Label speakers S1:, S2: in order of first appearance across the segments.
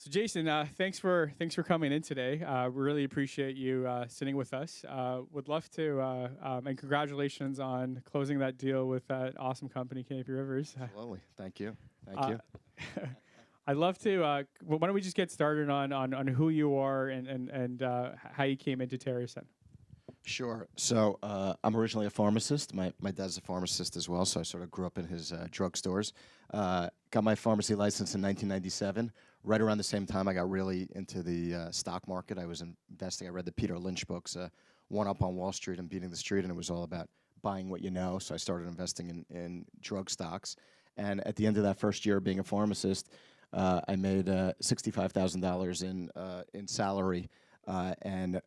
S1: So Jason, thanks for coming in today. We really appreciate you sitting with us. Would love to, and congratulations on closing that deal with that awesome company, Canopy Rivers.
S2: Absolutely. Thank you. Thank you.
S1: I'd love to. Why don't we just get started on who you are and how you came into TerrAscend?
S2: Sure. So I'm originally a pharmacist. My dad's a pharmacist as well, so I sort of grew up in his drugstores. Got my pharmacy license in 1997. Right around the same time, I got really into the stock market. I was investing. I read the Peter Lynch books, One Up on Wall Street and Beating the Street, and it was all about buying what you know. So I started investing in drug stocks. And at the end of that first year being a pharmacist, I made $65,000 in salary, and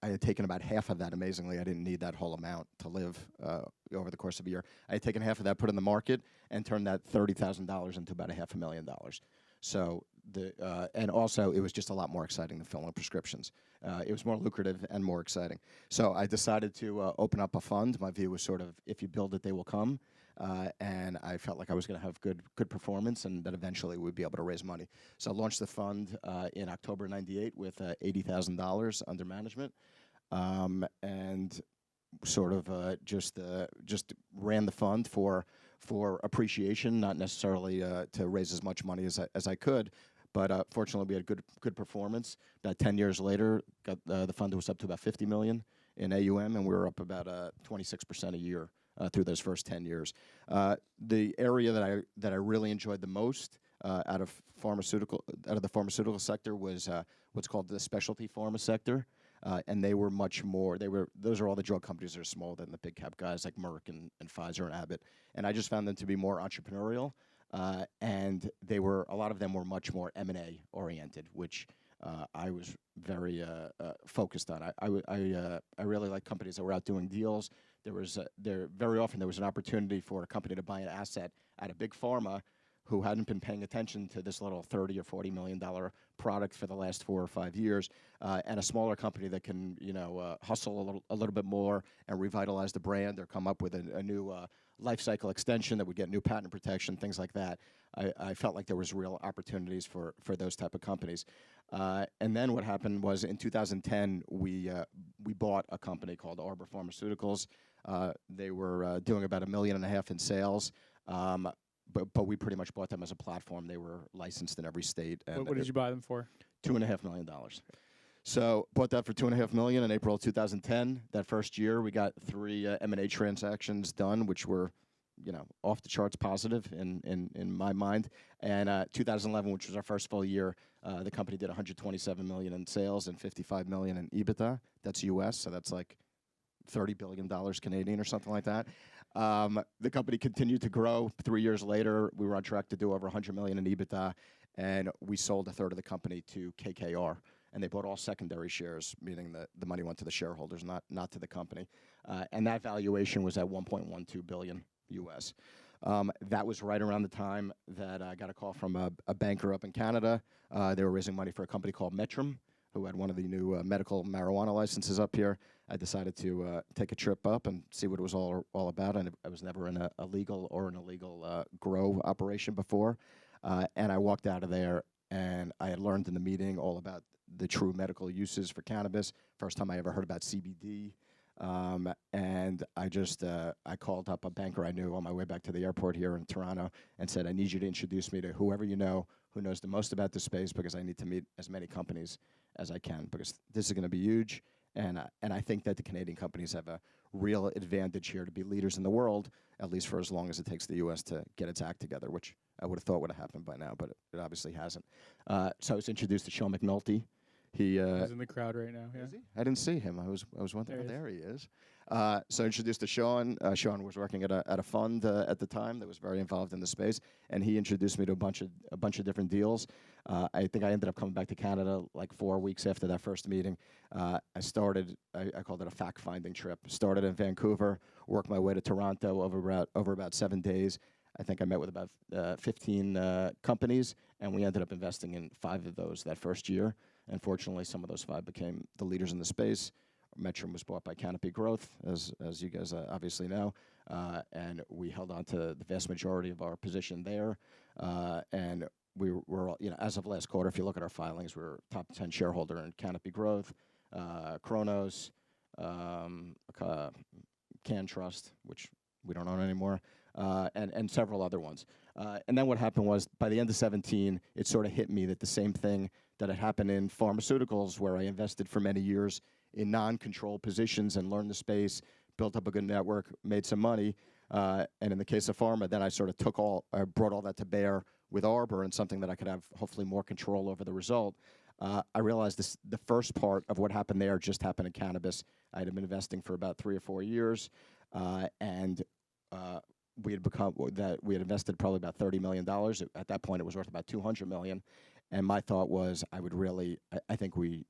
S2: I had taken about half of that. Amazingly, I didn't need that whole amount to live over the course of a year. I had taken half of that, put it in the market, and turned that $30,000 into about $500,000. So and also it was just a lot more exciting than filling prescriptions. It was more lucrative and more exciting. So I decided to open up a fund. My view was sort of, if you build it, they will come. And I felt like I was going to have good performance, and that eventually we'd be able to raise money. So I launched the fund in October '98 with $80,000 under management, and sort of just ran the fund for appreciation, not necessarily to raise as much money as I could. But fortunately, we had good performance. About 10 years later, the fund was up to about $50 million in AUM, and we were up about 26% a year through those first 10 years. The area that I really enjoyed the most out of the pharmaceutical sector was what's called the specialty pharma sector, and they were much more. Those are all the drug companies that are smaller than the big cap guys like Merck and Pfizer and Abbott, and I just found them to be more entrepreneurial. And a lot of them were much more M&A oriented, which I was very focused on. I really like companies that were out doing deals. Very often there was an opportunity for a company to buy an asset at a big pharma who hadn't been paying attention to this little $30 or $40 million product for the last 4 or 5 years, and a smaller company that can hustle a little bit more and revitalize the brand, or come up with a new life cycle extension that would get new patent protection, things like that. I felt like there was real opportunities for those type of companies. And then what happened was in 2010 we bought a company called Arbor Pharmaceuticals. They were doing about $1.5 million in sales. But we pretty much bought them as a platform. They were licensed in every state. And
S1: what did you buy them for?
S2: $2.5 million. So bought that for $2.5 million in April of 2010. That first year, we got 3 M&A transactions done, which were, off the charts positive in my mind. And 2011, which was our first full year, the company did $127 million in sales and $55 million in EBITDA. That's U.S., so that's like $30 billion Canadian or something like that. The company continued to grow. 3 years later, we were on track to do over $100 million in EBITDA, and we sold a third of the company to KKR, and they bought all secondary shares, meaning that the money went to the shareholders, not to the company. And that valuation was at $1.12 billion U.S. That was right around the time that I got a call from a banker up in Canada. They were raising money for a company called Metrum, who had one of the new medical marijuana licenses up here. I decided to take a trip up and see what it was all about. And I was never in a legal or an illegal grow operation before. And I walked out of there, and I had learned in the meeting all about the true medical uses for cannabis. First time I ever heard about CBD. And I called up a banker I knew on my way back to the airport here in Toronto and said, I need you to introduce me to whoever you know who knows the most about this space, because I need to meet as many companies as I can, because this is going to be huge. And I think that the Canadian companies have a real advantage here to be leaders in the world, at least for as long as it takes the U.S. to get its act together, which I would have thought would have happened by now, but it obviously hasn't. So I was introduced to Sean McNulty. He's
S1: in the crowd right now. Yeah.
S2: Is he? I didn't see him. I was wondering. There he is. So introduced to Sean. Sean was working at a fund at the time that was very involved in the space, and he introduced me to a bunch of different deals. I think I ended up coming back to Canada like 4 weeks after that first meeting. I called it a fact-finding trip. Started in Vancouver, worked my way to Toronto over about 7 days. I think I met with about 15 companies, and we ended up investing in 5 of those that first year. And fortunately, some of those 5 became the leaders in the space. Metrum was bought by Canopy Growth, as you guys obviously know, and we held on to the vast majority of our position there. And we were, as of last quarter, if you look at our filings, we were top 10 shareholder in Canopy Growth, Kronos, Can Trust, which we don't own anymore, and several other ones. And then what happened was, by the end of 17, it sort of hit me that the same thing that had happened in pharmaceuticals, where I invested for many years in non-control positions and learned the space, built up a good network, made some money. And in the case of pharma, then I sort of brought all that to bear with Arbor and something that I could have hopefully more control over the result. I realized the first part of what happened there just happened in cannabis. I had been investing for about 3 or 4 years, and we had invested probably about $30 million. At that point, it was worth about $200 million. And my thought was, I think we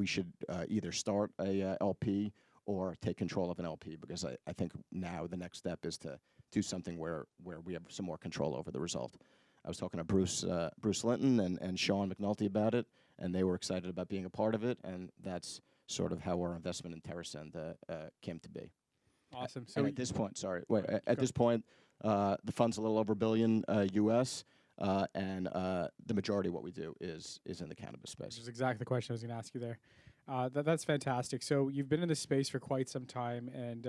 S2: should either start a LP or take control of an LP, because I think now the next step is to do something where we have some more control over the result. I was talking to Bruce Linton and Sean McNulty about it, and they were excited about being a part of it, and that's sort of how our investment in TerrAscend came to be.
S1: Awesome. So
S2: and at this point, this point, the fund's a little over $1 billion US, and the majority of what we do is in the cannabis space.
S1: Which is exactly the question I was going to ask you there. That's fantastic. So you've been in this space for quite some time, and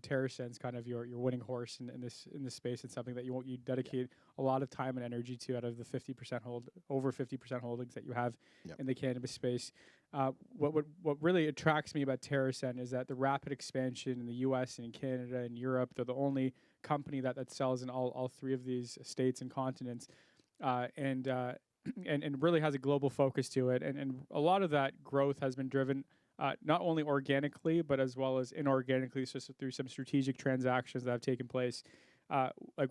S1: TerrAscend's kind of your winning horse in this space. It's something that you dedicate a lot of time and energy to, out of the over 50% holdings that you have in the cannabis space. What really attracts me about TerrAscend is that the rapid expansion in the U.S. and in Canada and Europe. They're the only company that sells in all 3 of these states and continents, and really has a global focus to it. And a lot of that growth has been driven not only organically, but as well as inorganically, so through some strategic transactions that have taken place.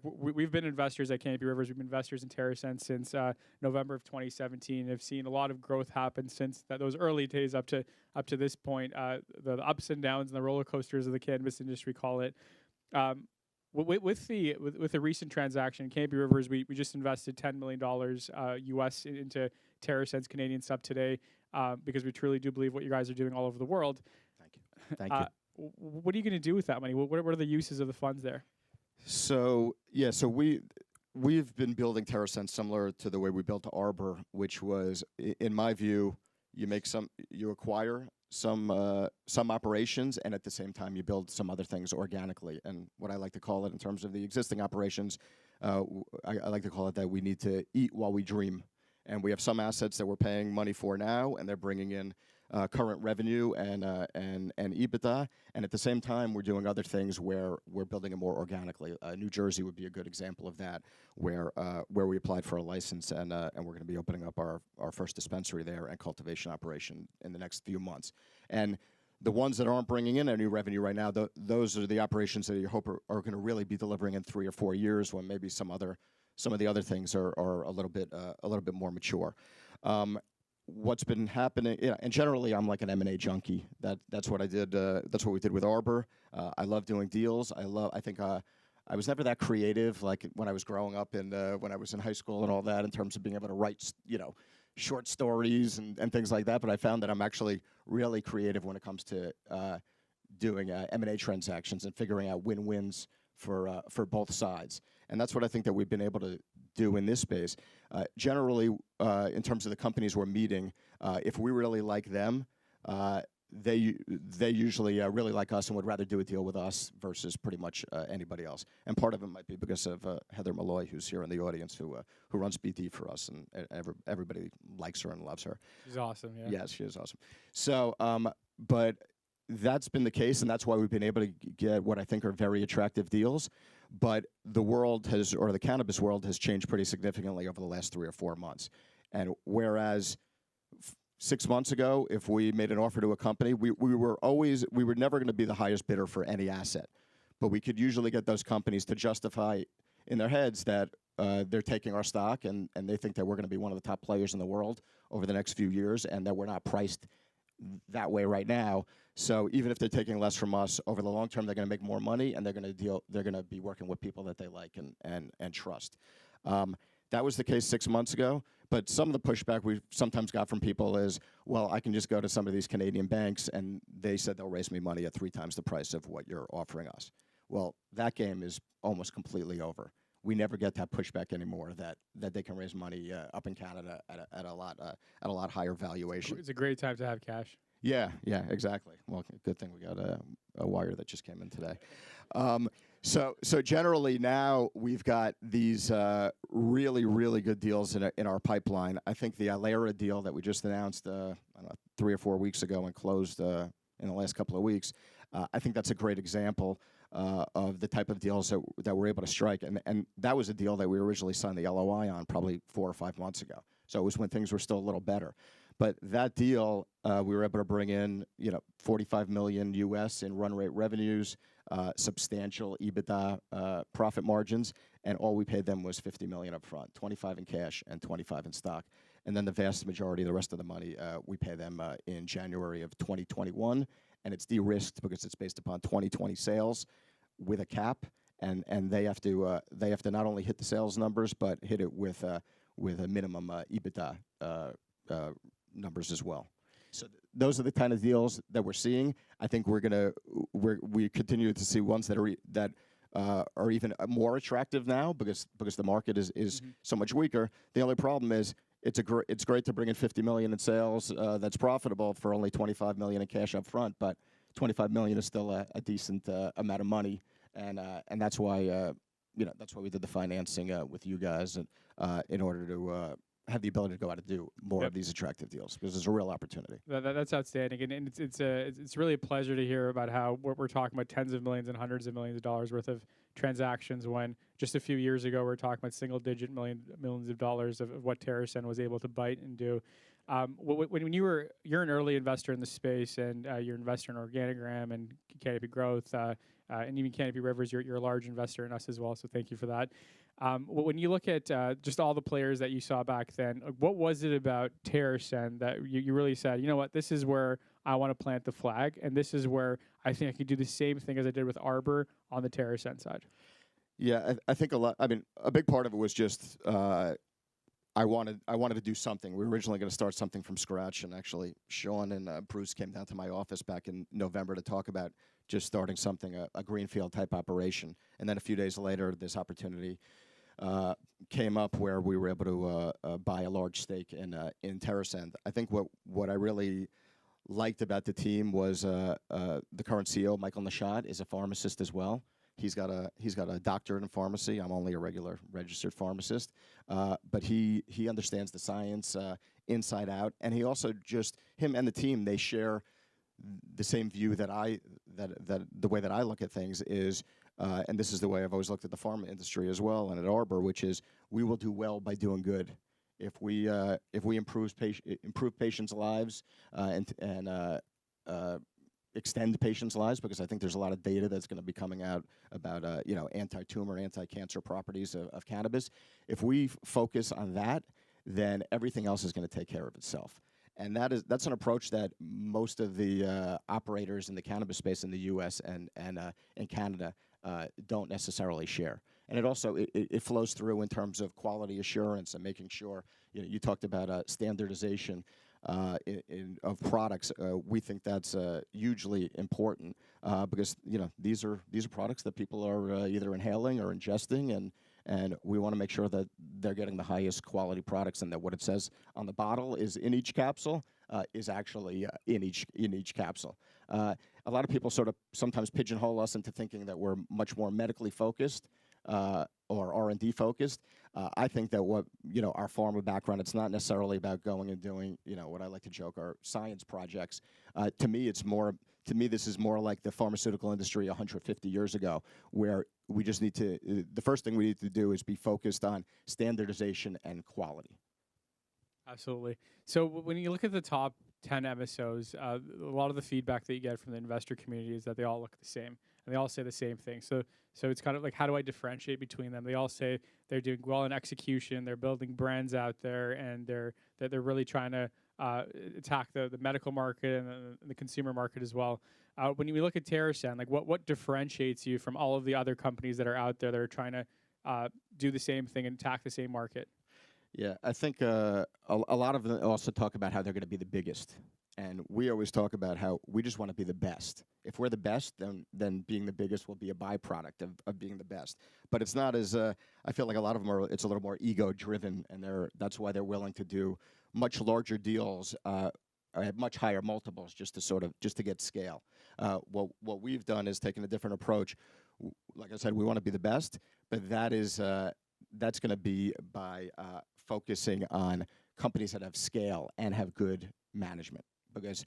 S1: We've been investors at Canopy Rivers. We've been investors in TerrAscend since November of 2017. I've seen a lot of growth happen since those early days up to this point. The ups and downs and the roller coasters of the cannabis industry, call it. With the recent transaction, Canopy Rivers, we just invested $10 million US into TerrAscend's Canadian sub today, because we truly do believe what you guys are doing all over the world.
S2: Thank you.
S1: What are you going to do with that money? What are the uses of the funds there?
S2: So we've been building TerrAscend similar to the way we built Arbor, which was, in my view, you acquire some operations, and at the same time you build some other things organically. And what I like to call it in terms of the existing operations, I like to call it that we need to eat while we dream. And we have some assets that we're paying money for now, and they're bringing in current revenue and EBITDA. And at the same time, we're doing other things where we're building it more organically. New Jersey would be a good example of that, where we applied for a license, and we're going to be opening up our first dispensary there and cultivation operation in the next few months. And the ones that aren't bringing in any revenue right now, those are the operations that you hope are going to really be delivering in 3 or 4 years, when maybe some of the other things are a little bit more mature. What's been happening, and generally I'm like an M&A junkie. That's what I did. That's what we did with Arbor. I love doing deals. I think I was never that creative, like when I was growing up and when I was in high school and all that, in terms of being able to write, short stories and things like that. But I found that I'm actually really creative when it comes to doing M&A transactions and figuring out win-wins for both sides. And that's what I think that we've been able to do in this space. Generally, in terms of the companies we're meeting, if we really like them, they usually really like us and would rather do a deal with us versus pretty much anybody else. And part of it might be because of Heather Malloy, who's here in the audience, who runs BD for us, and everybody likes her and loves her.
S1: She's awesome. Yeah.
S2: Yes, she is awesome. So, but that's been the case, and that's why we've been able to get what I think are very attractive deals. But the cannabis world has changed pretty significantly over the last 3 or 4 months. And whereas 6 months ago, if we made an offer to a company, we were never going to be the highest bidder for any asset. But we could usually get those companies to justify in their heads that they're taking our stock, and they think that we're going to be one of the top players in the world over the next few years, and that we're not priced that way right now. So even if they're taking less from us, over the long term, they're going to make more money, and they're going to be working with people that they like and trust. That was the case 6 months ago, but some of the pushback we sometimes got from people is, well, I can just go to some of these Canadian banks, and they said they'll raise me money at 3 times the price of what you're offering us. Well, that game is almost completely over. we never get that pushback anymore that they can raise money up in Canada at a lot higher valuation.
S1: It's a great time to have cash.
S2: Yeah, exactly. Well, good thing we got a wire that just came in today. So generally now we've got these really good deals in our pipeline. I think the Ilera deal that we just announced, I don't know, 3 or 4 weeks ago and closed in the last couple of weeks. I think that's a great example of the type of deals that we're able to strike. And that was a deal that we originally signed the LOI on probably 4 or 5 months ago. So it was when things were still a little better. But that deal, we were able to bring in, $45 million US in run rate revenues, substantial EBITDA profit margins, and all we paid them was $50 million up front, 25 in cash and 25 in stock. And then the vast majority of the rest of the money, we pay them in January of 2021, and it's de-risked because it's based upon 2020 sales with a cap, and they have to not only hit the sales numbers but hit it with a minimum EBITDA numbers as well. So those are the kind of deals that we're seeing. I think we continue to see ones that are even more attractive now because the market is so much weaker. The only problem is it's great to bring in $50 million in sales that's profitable for only $25 million in cash up front, but $25 million is still a decent amount of money, and that's why that's why we did the financing with you guys and in order to have the ability to go out and do more of these attractive deals because there's a real opportunity.
S1: That's outstanding, and it's really a pleasure to hear about how we're talking about tens of millions and hundreds of millions of dollars worth of transactions when just a few years ago we were talking about single-digit millions of dollars of what TerrAscend was able to bite and do. When you're an early investor in the space and you're an investor in Organigram and Canopy Growth and even Canopy Rivers, you're a large investor in us as well, so thank you for that. When you look at just all the players that you saw back then, what was it about TerrAscend that you really said, you know what, this is where I want to plant the flag, and this is where I think I could do the same thing as I did with Arbor on the TerrAscend side?
S2: Yeah, I think a lot. I mean, a big part of it was just I wanted to do something. We were originally going to start something from scratch, and actually, Sean and Bruce came down to my office back in November to talk about just starting something, a greenfield type operation. And then a few days later, this opportunity came up where we were able to buy a large stake in TerrAscend. I think what I really liked about the team was the current CEO, Michael Nishat, is a pharmacist as well. He's got a doctorate in pharmacy. I'm only a regular registered pharmacist, but he understands the science inside out, and he also him and the team, they share the same view that the way that I look at things is, and this is the way I've always looked at the pharma industry as well, and at Arbor, which is we will do well by doing good. If we improve patients' lives and extend patients' lives, because I think there's a lot of data that's going to be coming out about anti-tumor, anti-cancer properties of cannabis. If we focus on that, then everything else is going to take care of itself. And that's an approach that most of the operators in the cannabis space in the U.S. and in Canada don't necessarily share. And it also it flows through in terms of quality assurance and making sure you talked about standardization of products. We think that's hugely important because these are products that people are either inhaling or ingesting, and we want to make sure that they're getting the highest quality products, and that what it says on the bottle is in each capsule is actually in each capsule. A lot of people sort of sometimes pigeonhole us into thinking that we're much more medically focused or R&D focused. I think that our pharma background, it's not necessarily about going and doing what I like to joke are science projects. To me, this is more like the pharmaceutical industry 150 years ago, where we just need to, the first thing we need to do is be focused on standardization and quality.
S1: Absolutely. So when you look at the top 10 MSOs, a lot of the feedback that you get from the investor community is that they all look the same, and they all say the same thing. So it's kind of like, how do I differentiate between them? They all say they're doing well in execution, they're building brands out there, and they're really trying to attack the medical market and the consumer market as well. When you look at TerrAscend, like what differentiates you from all of the other companies that are out there that are trying to do the same thing and attack the same market?
S2: Yeah, I think a lot of them also talk about how they're going to be the biggest. And we always talk about how we just want to be the best. If we're the best, then being the biggest will be a byproduct of being the best. But it's not as I feel like a lot of them are. It's a little more ego driven, and that's why they're willing to do much larger deals at much higher multiples just to get scale. What we've done is taken a different approach. Like I said, we want to be the best, but that's going to be by focusing on companies that have scale and have good management. Because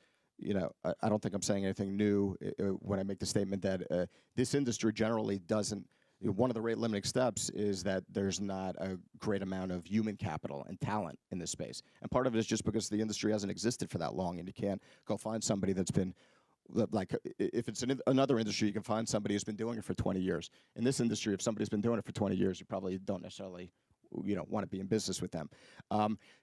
S2: I don't think I'm saying anything new when I make the statement that this industry generally doesn't. One of the rate limiting steps is that there's not a great amount of human capital and talent in this space. And part of it is just because the industry hasn't existed for that long, and you can't go find somebody that's been, like, if it's another industry, you can find somebody who's been doing it for 20 years. In this industry, if somebody's been doing it for 20 years, you probably don't necessarily want to be in business with them.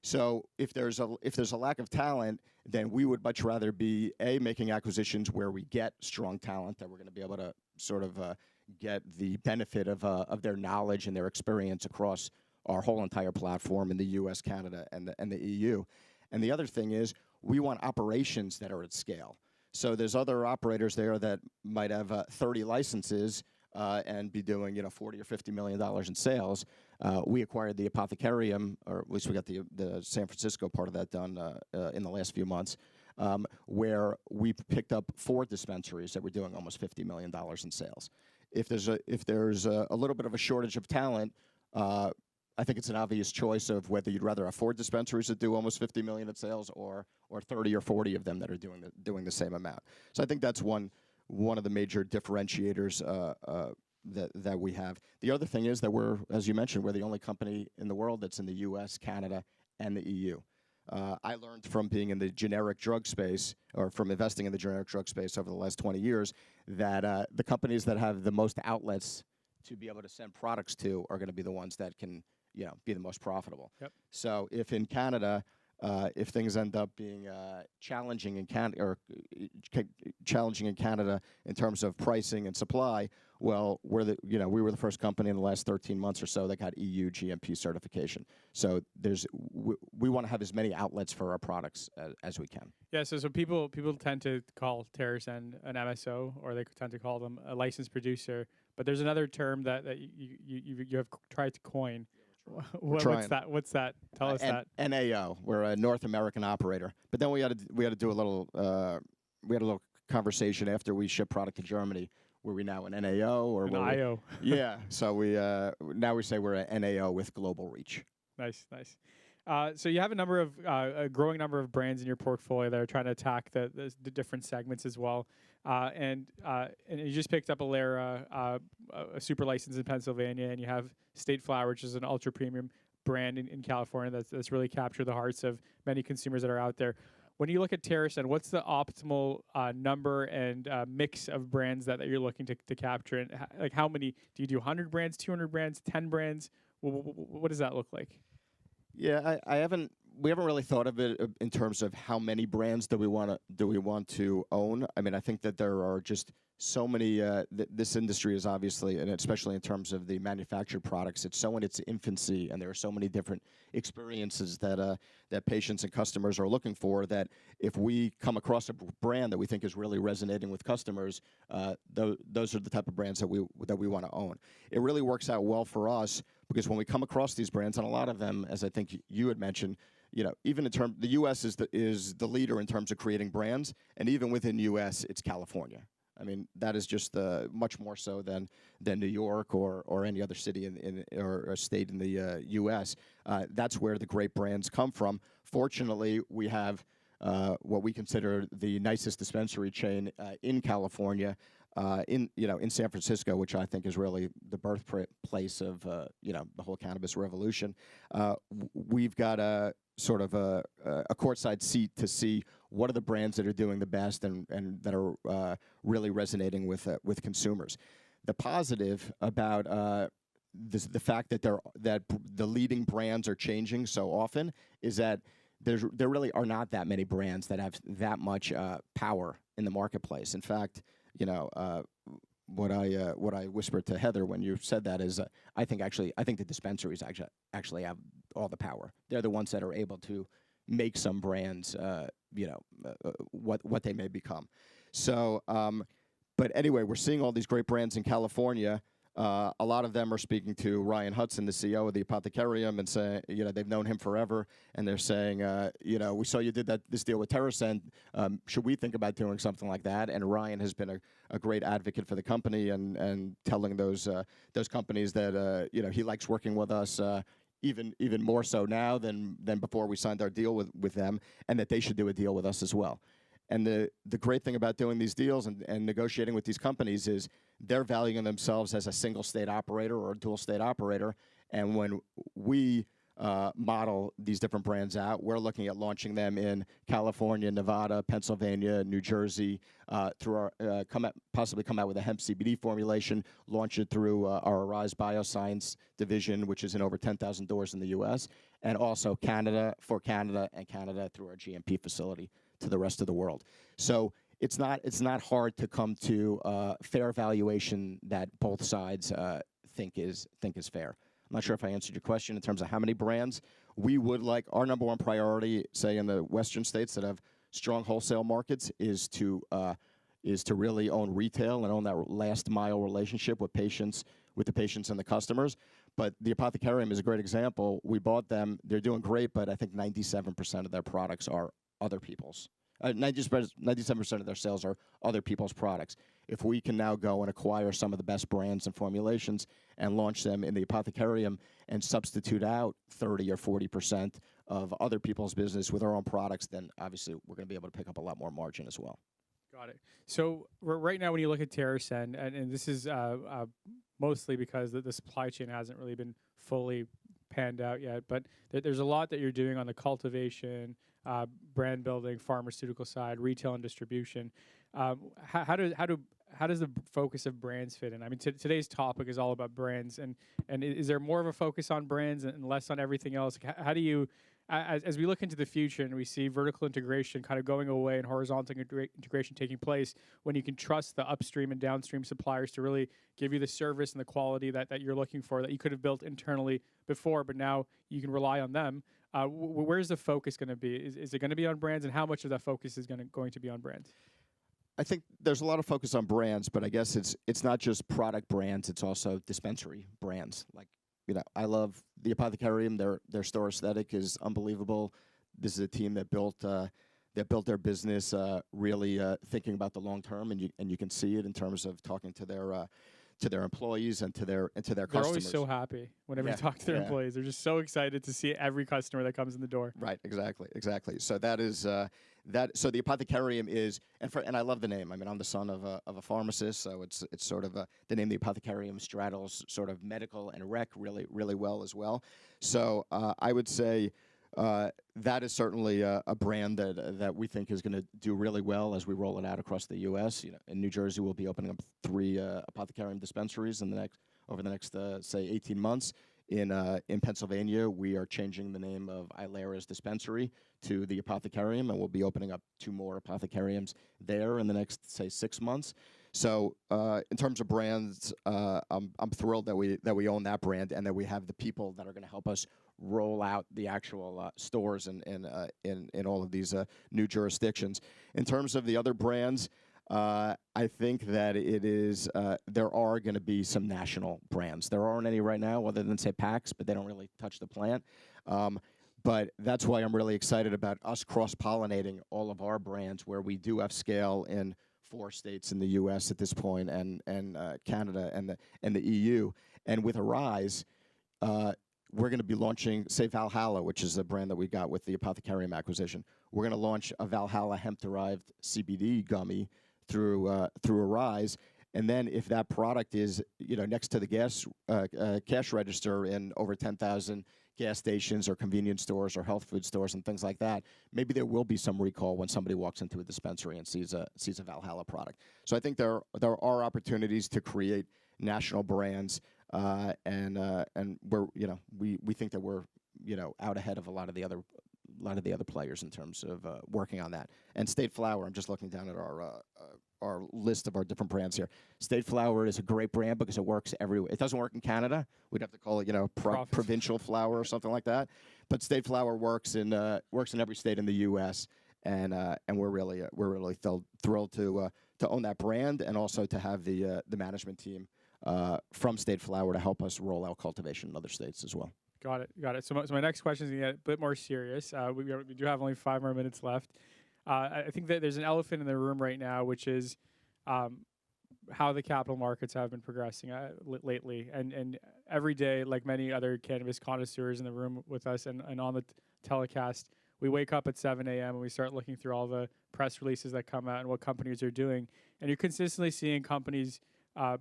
S2: So if there's a lack of talent, then we would much rather be making acquisitions where we get strong talent that we're going to be able to sort of get the benefit of their knowledge and their experience across our whole entire platform in the U.S., Canada, and the EU. And the other thing is we want operations that are at scale. So there's other operators there that might have 30 licenses and be doing $40 or $50 million in sales. We acquired the Apothecarium, or at least we got the San Francisco part of that done in the last few months, where we picked up 4 dispensaries that were doing almost $50 million in sales. If there's a little bit of a shortage of talent, I think it's an obvious choice of whether you'd rather have 4 dispensaries that do almost $50 million in sales, or 30 or 40 of them that are doing the same amount. So I think that's one of the major differentiators that we have. The other thing is that as you mentioned, we're the only company in the world that's in the U.S., Canada, and the EU. I learned from being in the generic drug space, or from investing in the generic drug space over the last 20 years, that the companies that have the most outlets to be able to send products to are going to be the ones that can be the most profitable.
S1: Yep.
S2: So if in Canada, if things end up being challenging in Canada in terms of pricing and supply, well, we were the first company in the last 13 months or so that got EU GMP certification. So we want to have as many outlets for our products as we can.
S1: Yeah. So people tend to call TerrAscend an MSO, or they tend to call them a licensed producer. But there's another term that you have tried to coin. What's that? Tell us that.
S2: NAO. We're a North American operator. But then we had to do a little conversation after we ship product to Germany. Were we now an NAO or
S1: an IO?
S2: Yeah. So now we say we're an NAO with global reach. Nice.
S1: So you have a growing number of brands in your portfolio that are trying to attack the different segments as well. And you just picked up Alera, a super license in Pennsylvania, and you have State Flower, which is an ultra premium brand in California that's really captured the hearts of many consumers that are out there. When you look at TerrAscend, what's the optimal number and mix of brands that you're looking to capture? And like, how many do you do? 100 brands, 200 brands, 10 brands? What does that look like?
S2: Yeah, we haven't really thought of it in terms of how many brands do we want to own. I mean, I think that there are just so many. This industry is obviously, and especially in terms of the manufactured products, it's so in its infancy, and there are so many different experiences that patients and customers are looking for. That if we come across a brand that we think is really resonating with customers, those are the type of brands that we want to own. It really works out well for us because when we come across these brands, and a lot of them, as I think you had mentioned, even in terms, the U.S. is the leader in terms of creating brands, and even within U.S., it's California. I mean, that is just much more so than New York or any other city or state in the U.S. That's where the great brands come from. Fortunately, we have what we consider the nicest dispensary chain in California, in San Francisco, which I think is really the birthplace of the whole cannabis revolution. We've got a sort of a courtside seat to see what are the brands that are doing the best and that are really resonating with consumers. The positive about the fact that the leading brands are changing so often is that there really are not that many brands that have that much power in the marketplace. In fact, what I whispered to Heather when you said that is I think the dispensaries actually have all the power. They're the ones that are able to make some brands what they may become. So, but anyway, we're seeing all these great brands in California. A lot of them are speaking to Ryan Hudson, the CEO of the Apothecarium, and saying, they've known him forever, and they're saying, we saw you did this deal with TerrAscend. Should we think about doing something like that? And Ryan has been a great advocate for the company and telling those companies that he likes working with us. Even more so now than before we signed our deal with them, and that they should do a deal with us as well. And the great thing about doing these deals and negotiating with these companies is they're valuing themselves as a single state operator or a dual state operator. And when we model these different brands out, we're looking at launching them in California, Nevada, Pennsylvania, New Jersey, through our possibly come out with a hemp CBD formulation, launch it through our Arise Bioscience division, which is in over 10,000 doors in the U.S., and also Canada through our GMP facility to the rest of the world. So it's not hard to come to a fair valuation that both sides think is fair. I'm not sure if I answered your question in terms of how many brands. We would like, our number one priority, say in the Western states that have strong wholesale markets, is to really own retail and own that last mile relationship with the patients and the customers. But the Apothecarium is a great example. We bought them. They're doing great, but I think 97% of their products are other people's. 97% of their sales are other people's products. If we can now go and acquire some of the best brands and formulations and launch them in the Apothecarium and substitute out 30 or 40% of other people's business with our own products, then obviously we're going to be able to pick up a lot more margin as well.
S1: Got it. So right now when you look at TerrAscend, and this is mostly because the supply chain hasn't really been fully panned out yet, but there's a lot that you're doing on the cultivation, brand building, pharmaceutical side, retail and distribution. How does the focus of brands fit in? I mean, today's topic is all about brands, and is there more of a focus on brands and less on everything else? How do you, as we look into the future and we see vertical integration kind of going away and horizontal integration taking place, when you can trust the upstream and downstream suppliers to really give you the service and the quality that you're looking for, that you could have built internally before, but now you can rely on them. Where's the focus going to be? Is it going to be on brands, and how much of that focus is going to be on brands?
S2: I think there's a lot of focus on brands, but I guess it's not just product brands; it's also dispensary brands. Like, I love the Apothecarium. Their store aesthetic is unbelievable. This is a team that built their business really thinking about the long term, and you can see it in terms of talking to their employees and to their customers. They're
S1: always so happy whenever you talk to their employees. They're just so excited to see every customer that comes in the door.
S2: Right, exactly. So that is so the Apothecarium is, and I love the name. I mean, I'm the son of a pharmacist, so it's sort of the name. The Apothecarium straddles sort of medical and rec really well as well. So I would say that is certainly a brand that we think is going to do really well as we roll it out across the U.S. In New Jersey, we'll be opening up 3 Apothecarium dispensaries over the next say 18 months. In Pennsylvania, we are changing the name of Ilera's dispensary to the Apothecarium, and we'll be opening up 2 more Apothecariums there in the next, say, 6 months. So in terms of brands, I'm thrilled that we own that brand and that we have the people that are going to help us roll out the actual stores in all of these new jurisdictions. In terms of the other brands, I think that it is there are going to be some national brands. There aren't any right now other than, say, PAX, but they don't really touch the plant. But that's why I'm really excited about us cross-pollinating all of our brands, where we do have scale in 4 states in the U.S. at this point, and Canada and the EU. And with Arise, we're going to be launching, say, Valhalla, which is a brand that we got with the Apothecarium acquisition. We're going to launch a Valhalla hemp-derived CBD gummy through Arise. And then if that product is next to the cash register in over 10,000 gas stations or convenience stores or health food stores and things like that, maybe there will be some recall when somebody walks into a dispensary and sees a Valhalla product. So I think there are opportunities to create national brands, and we're we think that we're out ahead of a lot of the other players in terms of working on that. And State Flower, I'm just looking down at our list of our different brands here. State Flower is a great brand because it works everywhere. It doesn't work in Canada. We'd have to call it provincial flower or something like that. But State Flower works in every state in the U.S. and we're really thrilled to own that brand, and also to have the management team from State Flower to help us roll out cultivation in other states as well.
S1: Got it. Got it. So my next question is going to get a bit more serious. We do have only 5 more minutes left. I think that there's an elephant in the room right now, which is how the capital markets have been progressing lately. And every day, like many other cannabis connoisseurs in the room with us and on the telecast, we wake up at 7 a.m. and we start looking through all the press releases that come out and what companies are doing. And you're consistently seeing companies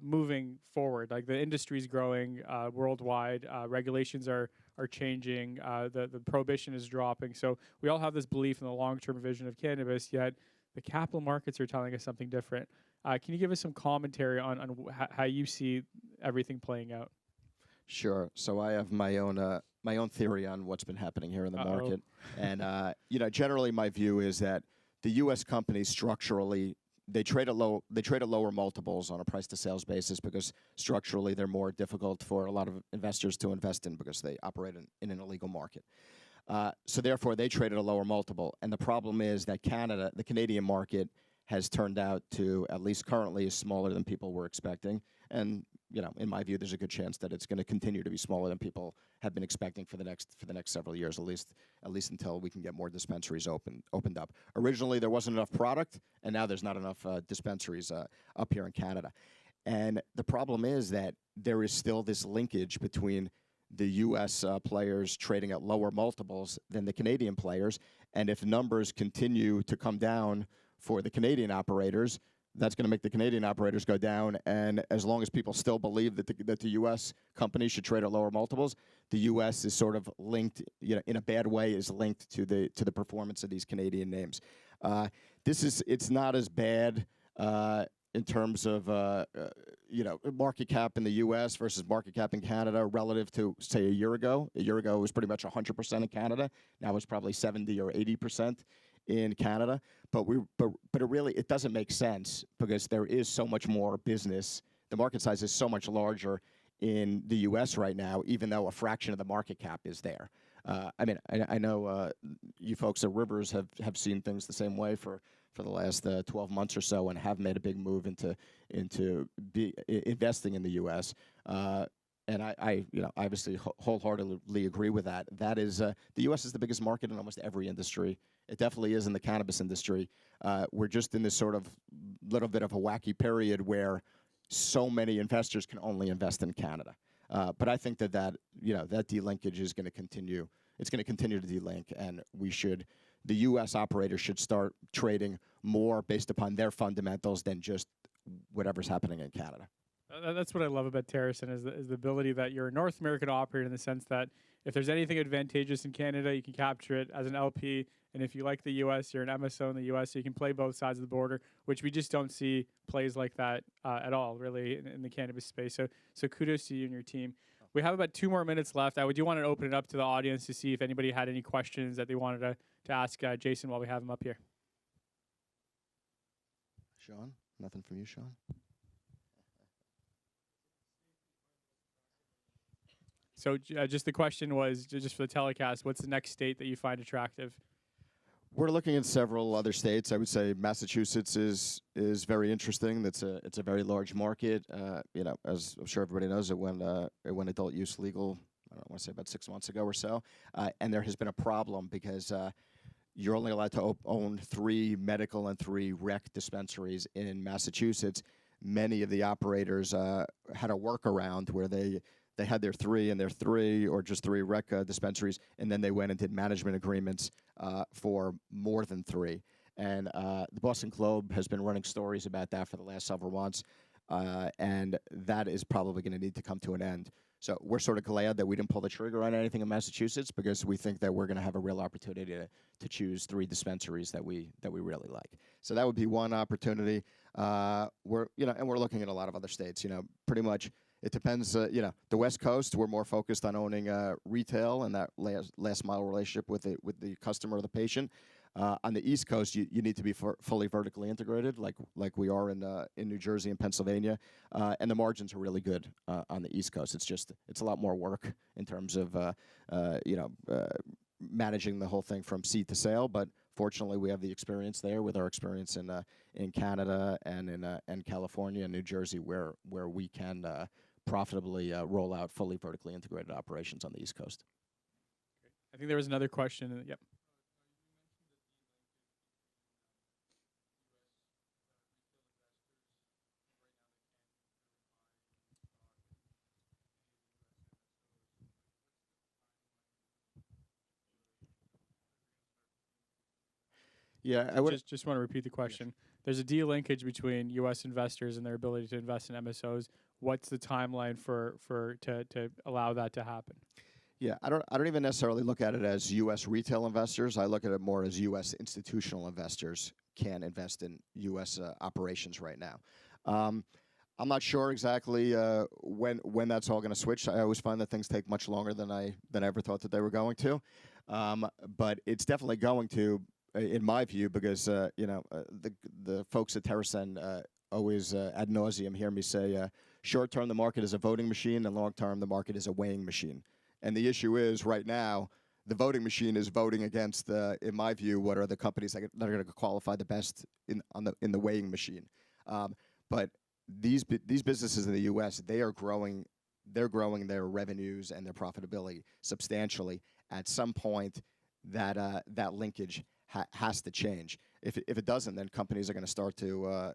S1: moving forward. Like the industry's growing worldwide. Regulations are changing. The prohibition is dropping. So we all have this belief in the long-term vision of cannabis, yet the capital markets are telling us something different. Can you give us some commentary on how you see everything playing out?
S2: Sure. So I have my own theory on what's been happening here in the market, and generally my view is that the U.S. companies structurally they trade at lower multiples on a price to sales basis because structurally they're more difficult for a lot of investors to invest in because they operate in an illegal market. So therefore they trade at a lower multiple, and the problem is that the Canadian market has turned out to, at least currently, is smaller than people were expecting. And in my view, there's a good chance that it's going to continue to be smaller than people have been expecting for the next several years, at least until we can get more dispensaries opened up. Originally, there wasn't enough product, and now there's not enough dispensaries up here in Canada. And the problem is that there is still this linkage between the U.S. Players trading at lower multiples than the Canadian players, and if numbers continue to come down for the Canadian operators, that's going to make the Canadian operators go down. And as long as people still believe that the U.S. companies should trade at lower multiples, the U.S. is sort of linked, in a bad way, is linked to the performance of these Canadian names. It's not as bad in terms of market cap in the U.S. versus market cap in Canada relative to, say, a year ago. A year ago, it was pretty much 100% in Canada. Now it's probably 70 or 80% in Canada, but it doesn't make sense because there is so much more business. The market size is so much larger in the U.S. right now, even though a fraction of the market cap is there. I know you folks at Rivers have seen things the same way for the last 12 months or so, and have made a big move into investing in the U.S. And I obviously wholeheartedly agree with that. That is, the U.S. is the biggest market in almost every industry. It definitely is in the cannabis industry. We're just in this sort of little bit of a wacky period where so many investors can only invest in Canada. But I think that delinkage is going to continue. It's going to continue to delink, and the U.S. operators should start trading more based upon their fundamentals than just whatever's happening in Canada.
S1: That's what I love about TerrAscend is the ability that you're a North American operator in the sense that if there's anything advantageous in Canada, you can capture it as an LP. And if you like the U.S., you're an MSO in the U.S., so you can play both sides of the border, which we just don't see plays like that at all, really, in the cannabis space. So kudos to you and your team. We have about 2 more minutes left. I do want to open it up to the audience to see if anybody had any questions that they wanted to ask Jason while we have him up here.
S2: Sean? Nothing from you, Sean?
S1: So just the question was, just for the telecast, what's the next state that you find attractive?
S2: We're looking at several other states. I would say Massachusetts is very interesting. It's a very large market. As I'm sure everybody knows, it went adult use legal, I don't want to say about 6 months ago or so. And there has been a problem because you're only allowed to own 3 medical and 3 rec dispensaries in Massachusetts. Many of the operators had a workaround where they had their 3 and their 3 or just 3 rec dispensaries, and then they went and did management agreements for more than 3. And the Boston Globe has been running stories about that for the last several months, and that is probably going to need to come to an end. So we're sort of glad that we didn't pull the trigger on anything in Massachusetts because we think that we're going to have a real opportunity to choose 3 dispensaries that we really like. So that would be one opportunity. We're looking at a lot of other states. Pretty much. It depends, the West Coast, we're more focused on owning retail and that last mile relationship with the customer or the patient. On the East Coast, you need to be fully vertically integrated, like we are in New Jersey and Pennsylvania, and the margins are really good on the East Coast. It's a lot more work in terms of managing the whole thing from seed to sale, but Fortunately, we have the experience there with our experience in Canada and in California and New Jersey, where we can profitably roll out fully vertically integrated operations on the East Coast.
S1: I think there was another question. Yep.
S2: Yeah, I would.
S1: Just want to repeat the question. There's a de-linkage between U.S. investors and their ability to invest in MSOs. What's the timeline to allow that to happen?
S2: Yeah, I don't even necessarily look at it as U.S. retail investors. I look at it more as U.S. institutional investors can invest in U.S. Operations right now. I'm not sure exactly when that's all going to switch. I always find that things take much longer than I ever thought that they were going to, but it's definitely going to, in my view, because the folks at TerrAscend always ad nauseum hear me say, short term the market is a voting machine, and long term the market is a weighing machine. And the issue is right now the voting machine is voting against, in my view, what are the companies that are going to qualify the best in the weighing machine. But these businesses in the U.S., they're growing their revenues and their profitability substantially. At some point, that linkage has to change. If it doesn't, then companies are going to start to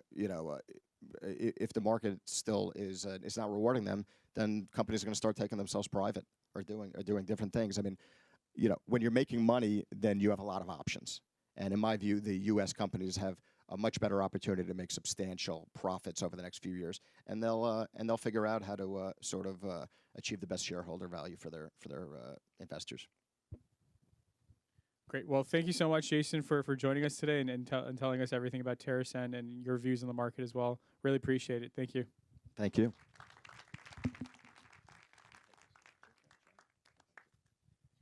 S2: if the market still is not rewarding them, then companies are going to start taking themselves private or doing different things. I mean, when you're making money, then you have a lot of options. And in my view, the U.S. companies have a much better opportunity to make substantial profits over the next few years, and they'll figure out how to achieve the best shareholder value for their investors.
S1: Great. Well, thank you so much, Jason, for joining us today and telling us everything about TerrAscend and your views on the market as well. Really appreciate it. Thank you.
S2: Thank you.